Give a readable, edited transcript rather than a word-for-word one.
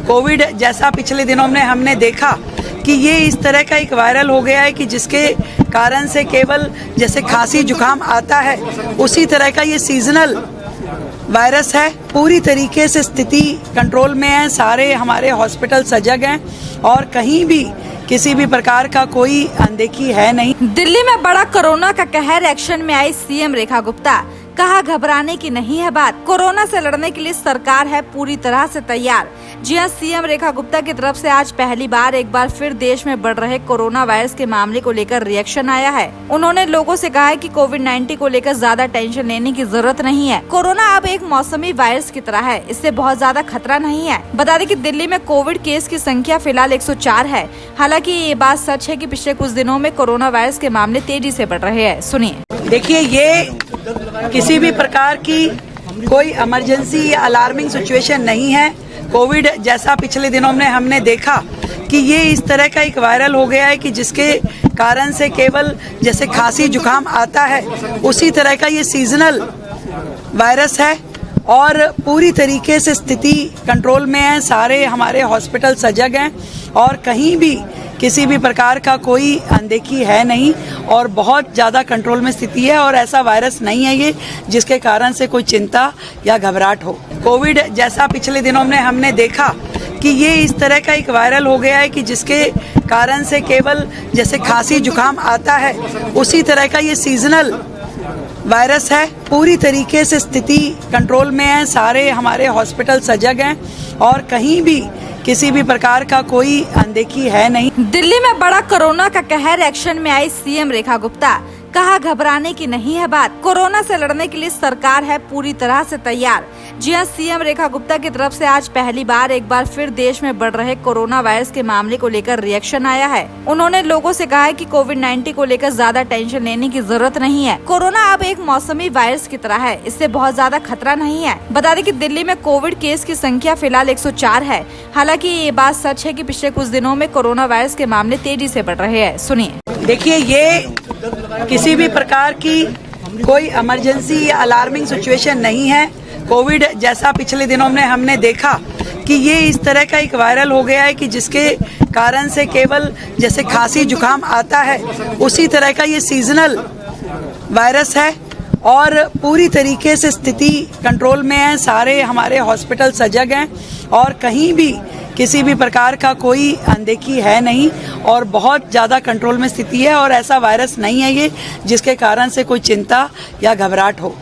Covid जैसा पिछले दिनों में हमने देखा कि ये इस तरह का एक वायरल हो गया है कि जिसके कारण से केवल जैसे खांसी जुकाम आता है उसी तरह का ये सीजनल वायरस है। पूरी तरीके से स्थिति कंट्रोल में है, सारे हमारे हॉस्पिटल सजग हैं और कहीं भी किसी भी प्रकार का कोई अनदेखी है नहीं। दिल्ली में बड़ा कोरोना का कहर, एक्शन में आई सीएम रेखा गुप्ता, कहा घबराने की नहीं है बात, कोरोना से लड़ने के लिए सरकार है पूरी तरह से तैयार। जी हां, सीएम रेखा गुप्ता की तरफ से आज पहली बार एक बार फिर देश में बढ़ रहे कोरोना वायरस के मामले को लेकर रिएक्शन आया है। उन्होंने लोगों से कहा है कि कोविड-19 को लेकर ज्यादा टेंशन लेने की जरूरत नहीं है। कोरोना अब एक मौसमी वायरस की तरह है, इससे बहुत ज्यादा खतरा नहीं है। बता दें कि दिल्ली में कोविड केस की संख्या फिलहाल 104 है। हालांकि ये बात सच है कि पिछले कुछ दिनों में कोरोना वायरस के मामले तेजी से बढ़ रहे हैं। सुनिए। देखिए, ये किसी भी प्रकार की कोई इमरजेंसी या अलार्मिंग सिचुएशन नहीं है। कोविड जैसा पिछले दिनों में हमने देखा कि ये इस तरह का एक वायरल हो गया है कि जिसके कारण से केवल जैसे खांसी जुकाम आता है उसी तरह का ये सीजनल वायरस है और पूरी तरीके से स्थिति कंट्रोल में है, सारे हमारे हॉस्पिटल सजग हैं और कहीं भी किसी भी प्रकार का कोई अनदेखी है नहीं और बहुत ज़्यादा कंट्रोल में स्थिति है और ऐसा वायरस नहीं है ये जिसके कारण से कोई चिंता या घबराहट हो। कोविड जैसा पिछले दिनों में हमने देखा कि ये इस तरह का एक वायरल हो गया है कि जिसके कारण से केवल जैसे खांसी जुकाम आता है उसी तरह का ये सीजनल वायरस है। पूरी तरीके से स्थिति कंट्रोल में है, सारे हमारे हॉस्पिटल सजग हैं और कहीं भी किसी भी प्रकार का कोई अनदेखी है नहीं। दिल्ली में बड़ा कोरोना का कहर, एक्शन में आई सीएम रेखा गुप्ता, कहा घबराने की नहीं है बात, कोरोना से लड़ने के लिए सरकार है पूरी तरह से तैयार। जी हां, सीएम रेखा गुप्ता की तरफ से आज पहली बार एक बार फिर देश में बढ़ रहे कोरोना वायरस के मामले को लेकर रिएक्शन आया है। उन्होंने लोगों से कहा है कि कोविड-19 को लेकर ज्यादा टेंशन लेने की जरूरत नहीं है। कोरोना अब एक मौसमी वायरस की तरह है, इससे बहुत ज्यादा खतरा नहीं है। बता दें कि दिल्ली में कोविड केस की संख्या फिलहाल 104 है। हालांकि ये बात सच है कि पिछले कुछ दिनों में कोरोना वायरस के मामले तेजी से बढ़ रहे हैं। सुनिए। देखिए, ये किसी भी प्रकार की कोई इमरजेंसी या अलार्मिंग सिचुएशन नहीं है। कोविड जैसा पिछले दिनों में हमने देखा कि ये इस तरह का एक वायरल हो गया है कि जिसके कारण से केवल जैसे खांसी जुकाम आता है उसी तरह का ये सीजनल वायरस है और पूरी तरीके से स्थिति कंट्रोल में है, सारे हमारे हॉस्पिटल सजग हैं और कहीं भी किसी भी प्रकार का कोई अनदेखी है नहीं और बहुत ज़्यादा कंट्रोल में स्थिति है और ऐसा वायरस नहीं है ये जिसके कारण से कोई चिंता या घबराहट हो।